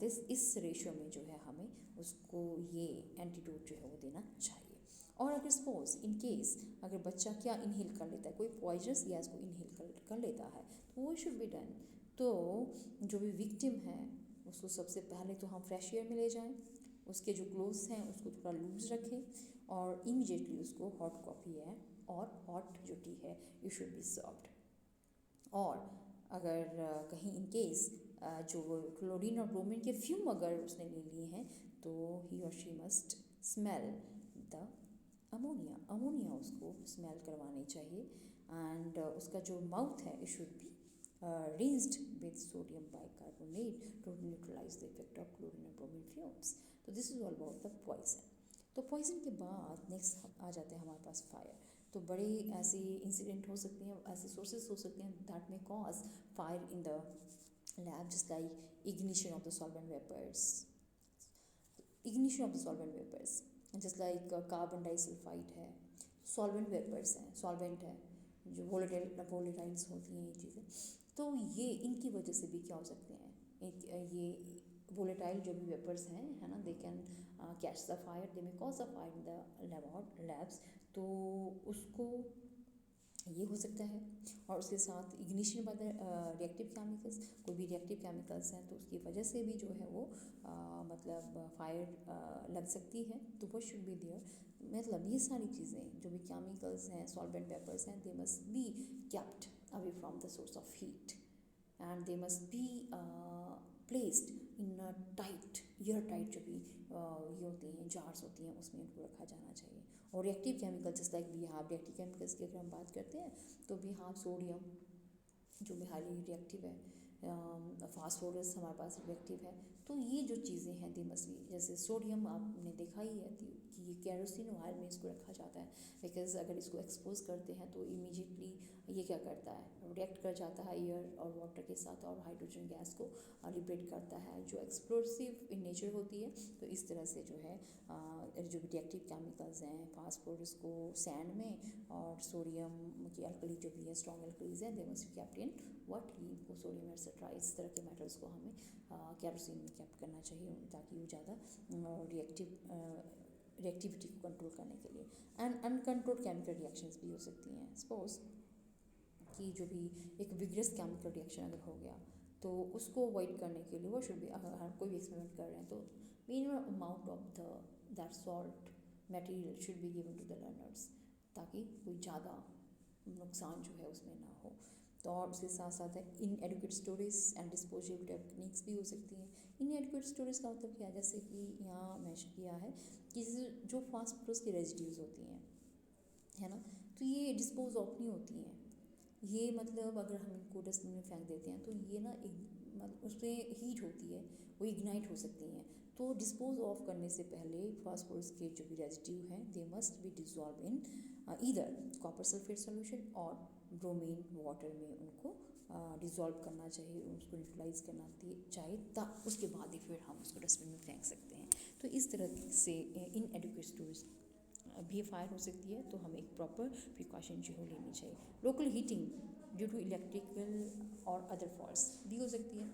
S1: this इस ratio में जो है हमें उसको ये antidote जो है वो देना चाहिए। और अगर सपोज इन केस अगर बच्चा क्या इनहेल कर लेता है, कोई पॉइजनस गैस को इनहेल कर लेता है, तो वो शुड बी डन। तो जो भी विक्टिम है उसको सबसे पहले तो हम फ्रेश एयर में ले जाएं, उसके जो क्लोथ्स हैं उसको थोड़ा लूज रखें और इमीडिएटली उसको हॉट कॉफ़ी है और हॉट जो टी है यू शुड बी सर्व्ड। और अगर कहीं इन केस जो क्लोरीन और ब्रोमीन के फ्यूम अगर उसने ले लिए हैं, तो ही और she must smell the ammonia उसको स्मेल करवानी चाहिए। एंड उसका जो माउथ है it should B rinsed with sodium bicarbonate to neutralize the effect of chlorine and bromine fumes. तो this is all about the poison. तो पॉइजन के बाद नेक्स्ट आ जाते हैं हमारे पास फायर। तो बड़े ऐसे इंसिडेंट हो सकते हैं, ऐसे सोर्सेज हो सकते हैं that may cause fire in the lab, just like ignition of the solvent vapours, just like carbon disulphide है, सॉल्वेंट वेपर्स हैं, सॉल्वेंट है जो वोलेटाइल्स होती हैं ये चीज़ें। तो ये इनकी वजह से भी क्या हो सकते हैं, ये वोलेटाइल जो भी वेपर्स हैं है ना, they can catch the fire, they may cause the fire in the labs. तो उसको ये हो सकता है। और उसके साथ ignition by the reactive chemicals, कोई भी रिएक्टिव केमिकल्स हैं तो उसकी वजह से भी जो है वो मतलब फायर लग सकती है। तो वो शुड बी देयर। मतलब ये सारी चीज़ें जो भी केमिकल्स हैं, सॉल्वेंट वेपर्स हैं, they must be kept away from the source of heat and they must be placed in tight, year tight जो भी ये होती हैं जार्स होती हैं उसमें उनको रखा जाना चाहिए। और reactive chemicals just like we have reactive chemicals की अगर हम बात करते हैं तो वी हैव सोडियम जो भी हाईली रिएक्टिव है, फास्फोरस हमारे पास रिएक्टिव है। तो ये जो चीज़ें हैं दे मस्ट बी, जैसे सोडियम आपने देखा ही है कि ये केरोसिन ऑयल में इसको रखा जाता है, बिकॉज अगर इसको एक्सपोज करते हैं तो इमीडिएटली ये क्या करता है, रिएक्ट कर जाता है एयर और वाटर के साथ और हाइड्रोजन गैस को लिबरेट करता है जो एक्सप्लोसिव इन नेचर होती है। तो इस तरह से जो है जो भी रिएक्टिव केमिकल्स हैं, फास्फोरस को सैंड में और सोडियम की अल्कली जो भी है स्ट्रॉन्ग अल्कलीज हैं, they must be kept in what heat को सोडियम एटसेट्रा, इस तरह के मेटल्स को हमें केरोसिन में केप्ट करना चाहिए ताकि वो ज़्यादा रिएक्टिविटी को कंट्रोल करने के लिए। एंड अनकंट्रोल्ड केमिकल रिएक्शंस भी हो सकती हैं। सपोज कि जो भी एक विग्रस केमिकल रिएक्शन अगर हो गया तो उसको अवॉइड करने के लिए वो शुड बी, अगर हम कोई भी एक्सपेरिमेंट कर रहे हैं तो minimum amount of that salt material should be given to the learners ताकि कोई ज़्यादा नुकसान जो है उसमें ना हो। तो और उसके साथ साथ inadequate storage and disposable techniques भी हो सकती हैं। इनएडुकेट स्टोरेज का मतलब क्या है, जैसे कि यहाँ मेंशन किया है कि जो फास्फोरस की रेजिड्यूज होती हैं है ना, तो ये डिस्पोज ऑफ नहीं होती हैं। ये मतलब अगर हम इनको डस्टबिन में फेंक देते हैं तो ये ना मतलब उस पर हीट होती है, वो इग्नाइट हो सकती हैं। तो डिस्पोज ऑफ करने से पहले फास्फोरस के जो भी रेजिड्यू हैं they must be dissolve in either copper sulphate solution और ब्रोमीन वाटर में उनको डिज़ोल्व करना चाहिए, उसको न्यूट्रलाइज करना चाहिए उसके बाद ही फिर हम उसको डस्टबिन में फेंक सकते हैं। तो इस तरह से इनएडुकेट स्टोरेज भी फायर हो सकती है, तो हमें एक प्रॉपर प्रिकॉशन जो है लेनी चाहिए। Local heating due to electrical और अदर फॉल्ट्स भी हो सकती है,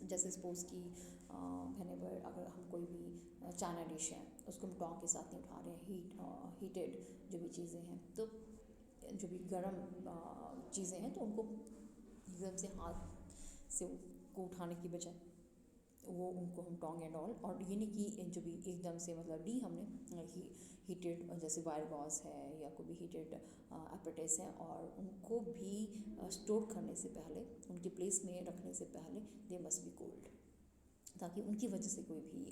S1: जैसे सपोज की व्हेनेवर अगर हम कोई भी चाइना डिश है उसको हम टॉन्ग के साथ नहीं उठा रहे हैं, हीटेड जो भी चीज़ें हैं, तो जो भी गर्म चीज़ें हैं तो उनको एकदम से हाथ से को उठाने की बजाय वो उनको हम टोंग एंड ऑल, और ये नहीं कि जो भी एकदम से मतलब हमने हीटेड जैसे वायर गॉस है या कोई भी हीटेड एपरेटस है और उनको भी स्टोर करने से पहले, उनकी प्लेस में रखने से पहले दे मस्ट बी कोल्ड, ताकि उनकी वजह से कोई भी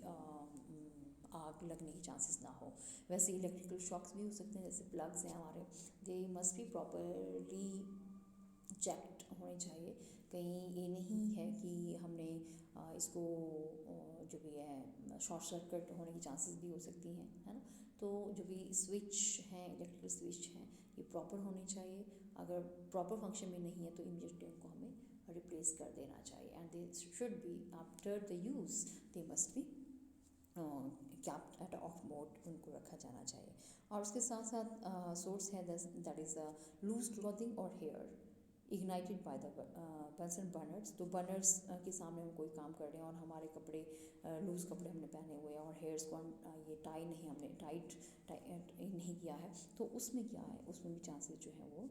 S1: आग लगने के चांसेस ना हो। वैसे इलेक्ट्रिकल शॉक्स भी हो सकते हैं, जैसे प्लग्स हैं हमारे, दे मस्ट बी प्रॉपरली चेक्ड होने चाहिए। कहीं ये नहीं है कि हमने इसको जो भी है शॉर्ट सर्किट होने की चांसेस भी हो सकती हैं, है ना। तो जो भी स्विच हैं, इलेक्ट्रिकल स्विच हैं, ये प्रॉपर होने चाहिए। अगर प्रॉपर फंक्शन में नहीं है तो इमीडिएटली उनको हमें रिप्लेस कर देना चाहिए। And they should be after the use they must be kept eight of mode, उनको रखा जाना चाहिए। और उसके साथ साथ सोर्स है दैट इज़ लूज क्लॉथिंग और hair ignited by the Bunsen burners. तो बर्नर्स के सामने हम कोई काम कर रहे हैं और हमारे कपड़े लूज़ कपड़े हमने पहने हुए हैं और हेयर्स को ये टाई नहीं, हमने टाइट नहीं किया है, तो उसमें क्या है, उसमें भी चांसेस जो है वो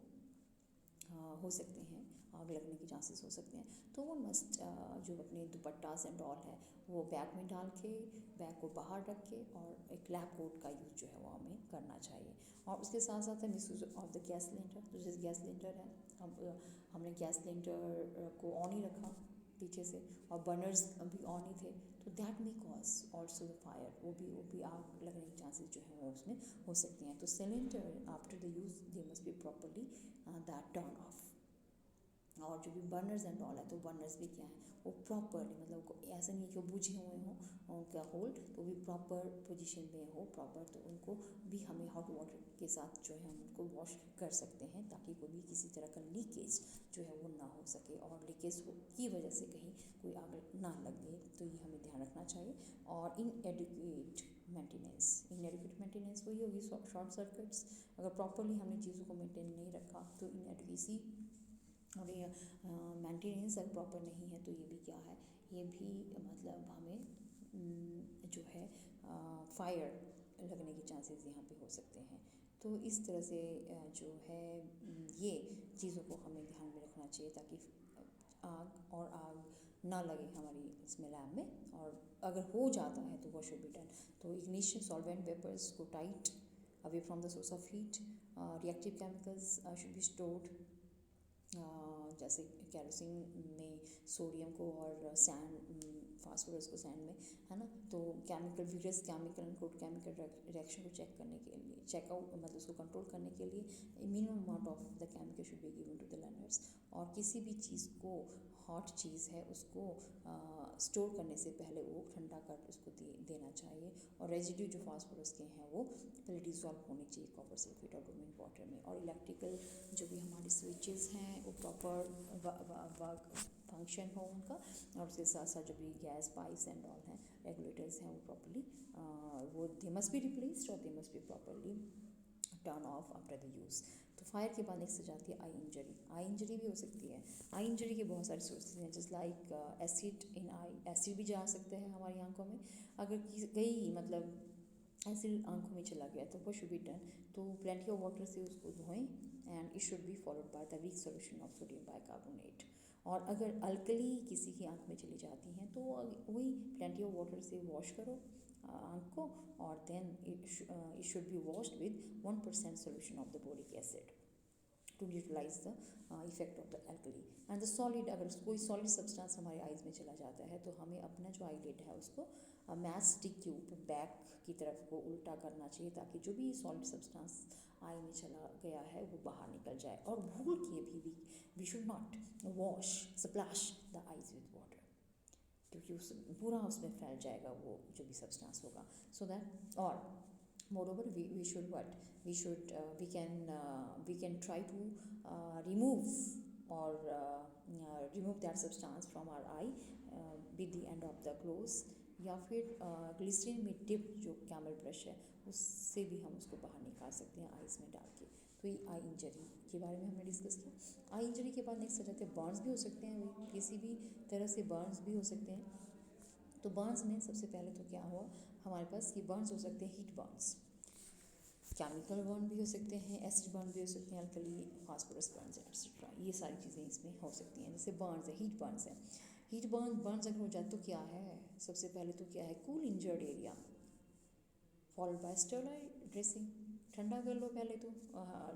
S1: हो सकते हैं, आग लगने के चांसेस हो सकते हैं। तो वो मस्ट जो अपने दुपट्टास एंड ऑल है वो बैग में डाल के, बैग को बाहर रख के, और एक लैब कोट का यूज़ जो है वो हमें करना चाहिए। और उसके साथ साथ है miss use of the gas cylinder. तो जैसे गैस सिलेंडर है, हमने गैस सिलेंडर को ऑन ही रखा पीछे से, और बर्नर्स भी ऑन ही थे, तो that may cause also the fire, वो भी आग लगने के चांसेस जो है वो उसमें हो सकते हैं। तो cylinder after the use they must be properly that turn off. और जो भी बर्नर्स एंड ऑल है, तो बर्नर्स भी क्या है वो प्रॉपरली, मतलब ऐसा नहीं है कि वो बुझे हुए हों उनका होल, तो भी प्रॉपर पोजीशन में हो प्रॉपर, तो उनको भी हमें हॉट वाटर के साथ जो है हम उनको वॉश कर सकते हैं, ताकि कोई भी किसी तरह का लीकेज जो है वो ना हो सके, और लीकेज की वजह से कहीं कोई आग ना लगे, तो ये हमें ध्यान रखना चाहिए। और इनएडिक्वेट मेंटेनेंस वही होगी शॉर्ट सर्किट्स, अगर प्रॉपरली हमने चीज़ों को मेंटेन नहीं रखा तो इनएडिक्वेसी, और ये मेंटेनेंस अगर प्रॉपर नहीं है तो ये भी क्या है, ये भी मतलब हमें जो है फायर लगने के चांसेस यहाँ पे हो सकते हैं। तो इस तरह से जो है ये चीज़ों को हमें ध्यान में रखना चाहिए, ताकि आग ना लगे हमारी इसमें लैब में, और अगर हो जाता है तो वॉट शुड बी डन। तो इग्निशन सॉल्वेंट वेपर्स को tight away from the source of heat, reactive chemicals should be stored, जैसे कैरोसिन में सोडियम को और सैंड फास्फोरस को सैंड में, है ना, तो chemical various chemical and good chemical reaction को चेक करने के लिए, चेकआउट मतलब उसको कंट्रोल करने के लिए minimum amount of the chemical should be given to the learners. और किसी भी चीज़ को, हॉट चीज़ है उसको स्टोर करने से पहले वो ठंडा कर उसको देना चाहिए, और रेजिड्यू जो फास्फोरस के हैं वो पहले डिजॉल्व होने चाहिए कॉपर सल्फेट और ब्रोमीन वाटर में। और इलेक्ट्रिकल जो भी हमारे स्विचेस हैं वो प्रॉपर फंक्शन हो उनका, और उसके साथ साथ जो भी गैस पाइप्स एंड ऑल हैं, रेगुलेटर्स हैं, वो प्रॉपरली वो दे मस्ट बी रिप्लेस्ड, और दे must be properly turn off after the use. तो फायर के बाद नेक्स्ट जाती है आई इंजरी। आई इंजरी भी हो सकती है। आई इंजरी के बहुत सारे सोर्सेज हैं, just like acid in I, acid भी जा सकते हैं हमारी आंखों में, अगर कई मतलब एसिड आंखों में चला गया तो वो शुड बी डन, तो प्लेंटी ऑफ वाटर से उसको धोएं, and it should be followed by the week solution of sodium bicarbonate. और अगर अल्कली किसी की आंख में चली जाती हैं तो वही प्लेंटी ऑफ वाटर से वॉश करो आंख को, और then it should be washed with 1% solution of the boric acid to neutralise the effect of the alkali. And the solid, अगर कोई सॉलिड सब्सटेंस हमारे आइज में चला जाता है तो हमें अपना जो आईलिड है उसको मैच स्टिक के ऊपर बैक की तरफ को उल्टा करना चाहिए, ताकि जो भी सॉलिड सब्सटेंस आई में चला गया है वो बाहर निकल जाए। और भूल के भी we should not wash splash the eyes with water, क्योंकि उस पूरा उसमें फैल जाएगा वो जो भी सब्सटेंस होगा। सो दैट, और moreover we should what we can try to remove or remove that substance from our eye with the end of the close, या फिर ग्लिसरीन में डिप जो कैमल ब्रश है उससे भी हम उसको बाहर निकाल सकते हैं आइज़ में डाल के। तो ये आई इंजरी के बारे में हमने डिस्कस किया। आई इंजरी के बाद नेक्स्ट आ जाते हैं बर्न्स भी हो सकते हैं, वही किसी भी तरह से बर्न्स भी हो सकते हैं। तो बर्न्स में सबसे पहले तो क्या हुआ हमारे पास, ये बर्न्स हो सकते हैं हीट बर्न्स, केमिकल बर्न भी हो सकते हैं, एसिड बर्न भी हो सकते हैं, अल्कली फास्फोरस बर्न्स एक्सेट्रा, ये सारी चीज़ें इसमें हो सकती हैं। जैसे बर्न्स है, हीट बर्न्स है, हीट बर्न्स अगर हो जाए तो क्या है, सबसे पहले तो क्या है, cool injured area followed by Sterlite dressing, ठंडा कर लो पहले तो,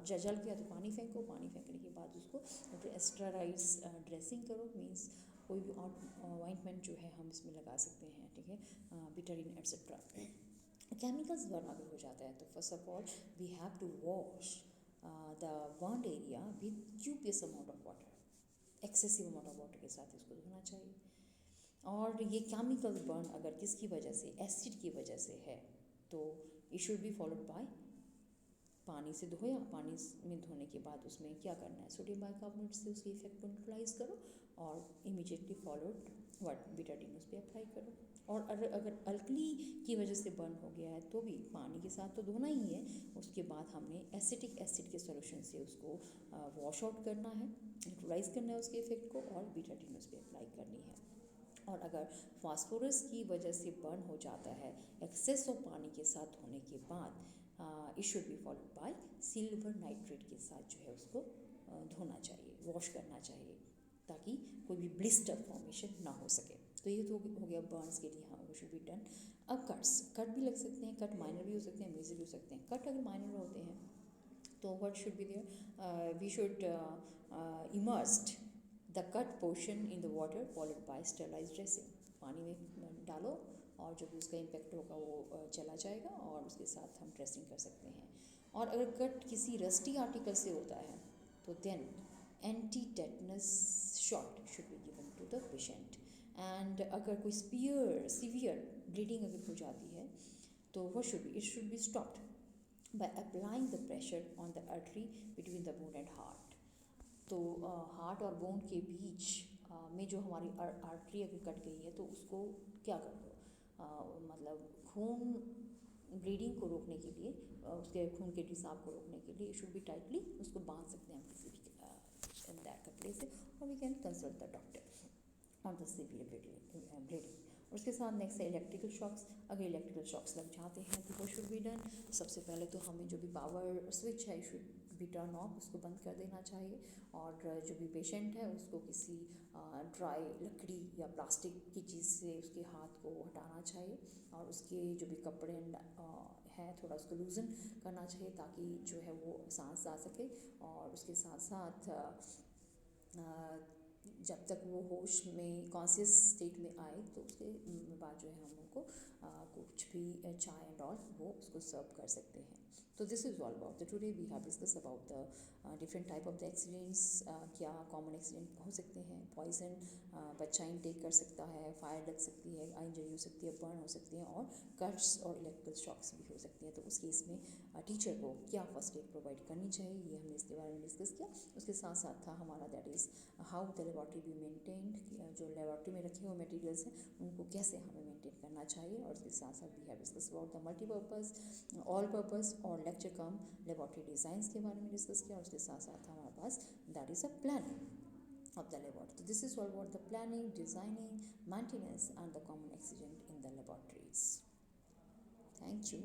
S1: जल गया तो पानी फेंको, पानी फेंकने के बाद उसको स्टेराइड्स ड्रेसिंग करो, मीन्स कोई भी ऑइंटमेंट जो है हम इसमें लगा सकते हैं, ठीक है, बिटरीन एक्सेट्रा। केमिकल्स बर्न अगर हो जाता है तो first of all we have to wash the burn area with copious amount of water, excessive amount of water के साथ इसको धोना चाहिए। और ये केमिकल बर्न अगर किसकी वजह से, एसिड की वजह से है, तो it should be followed by पानी से धोया, पानी में धोने के बाद उसमें क्या करना है, सोडियम बाइकार्बोनेट से उसकी इफेक्ट को न्यूट्रलाइज करो, और इमीडिएटली फॉलोड व्हाट बिटाडीन उस पर अप्लाई करो। और अगर अल्कली की वजह से बर्न हो गया है तो भी पानी के साथ तो धोना ही है, उसके बाद हमने एसिटिक एसिड के सोल्यूशन से उसको वॉश आउट करना है, न्यूट्रलाइज करना है उसके इफेक्ट को, और बिटाडीन उस पर अप्लाई करनी है। और अगर फास्फोरस की वजह से बर्न हो जाता है एक्सेस ऑफ पानी के साथ धोने के बाद, it should be followed by silver nitrate के साथ जो है उसको धोना चाहिए, वॉश करना चाहिए, ताकि कोई भी ब्लिस्टर फॉर्मेशन ना हो सके। तो ये तो हो गया बर्न्स के लिए, हाँ वो शुड बी डन। अब कट भी लग सकते हैं, कट माइनर भी हो सकते हैं, मेजर भी हो सकते हैं। कट अगर माइनर होते हैं तो what should be there, we should immersed the cut portion in the water followed by sterilise dressing, पानी में डालो और जो भी उसका इम्पेक्ट होगा वो चला जाएगा और उसके साथ हम ड्रेसिंग कर सकते हैं। और अगर कट किसी रस्टी आर्टिकल से होता है तो then anti tetanus shot should be given to the patient. And अगर कोई सीवियर ब्लीडिंग अगर हो जाती है तो वो it should be stopped by applying the pressure on the artery between the bone and heart। तो हार्ट और बोन के बीच में जो हमारी आर्टरी अगर कट गई है तो उसको क्या कर दो, मतलब खून ब्लीडिंग को रोकने के लिए, उसके खून के रिसाव को रोकने के लिए शुड बी टाइटली उसको बांध सकते हैं हम किसी भी दैट कपड़े से, और we can consult the doctor on the severe bleeding. उसके साथ नेक्स्ट है इलेक्ट्रिकल शॉक्स। अगर इलेक्ट्रिकल शॉक्स लग जाते हैं तो वो शुड बी डन, सबसे पहले तो हमें जो भी पावर स्विच है शुड बी टर्न ऑफ, उसको बंद कर देना चाहिए। और जो भी पेशेंट है उसको किसी ड्राई लकड़ी या प्लास्टिक की चीज़ से उसके हाथ को हटाना चाहिए और उसके जो भी कपड़े है थोड़ा उसको लूजन करना चाहिए ताकि जो है वो सांस आ सके। और उसके साथ साथ जब तक वो होश में कॉन्शियस स्टेट में आए तो उसके बाद जो है हम उनको कुछ भी चाय एंड ऑल वो उसको सर्व कर सकते हैं। तो this is all about the today we have discuss about the different type of the accidents. क्या कॉमन एक्सीडेंट हो सकते हैं, पॉइजन बच्चा इनटेक कर सकता है, फायर लग सकती है, आई इंजरी हो सकती है, बर्न हो सकती है, और कट्स और इलेक्ट्रिकल शॉक्स भी हो सकती हैं। तो उस केस में टीचर को क्या फर्स्ट एड प्रोवाइड करनी चाहिए, ये हमने इसके बारे में डिस्कस किया। उसके साथ साथ था हमारा that is how the laboratory be maintained, जो लेबॉर्ट्री में रखे हुए मटेरियल्स हैं उनको कैसे हमें मेंटेन करना चाहिए। और उसके साथ साथ we have discuss about the multipurpose, all purpose और लेक्चर कम लेबॉर्ट्री डिज़ाइंस के बारे में डिस्कस किया। और उसके साथ साथ हमारे पास that is a planning of the laboratory. This is all about the planning, designing, maintenance and the common accident in the laboratories. Thank you.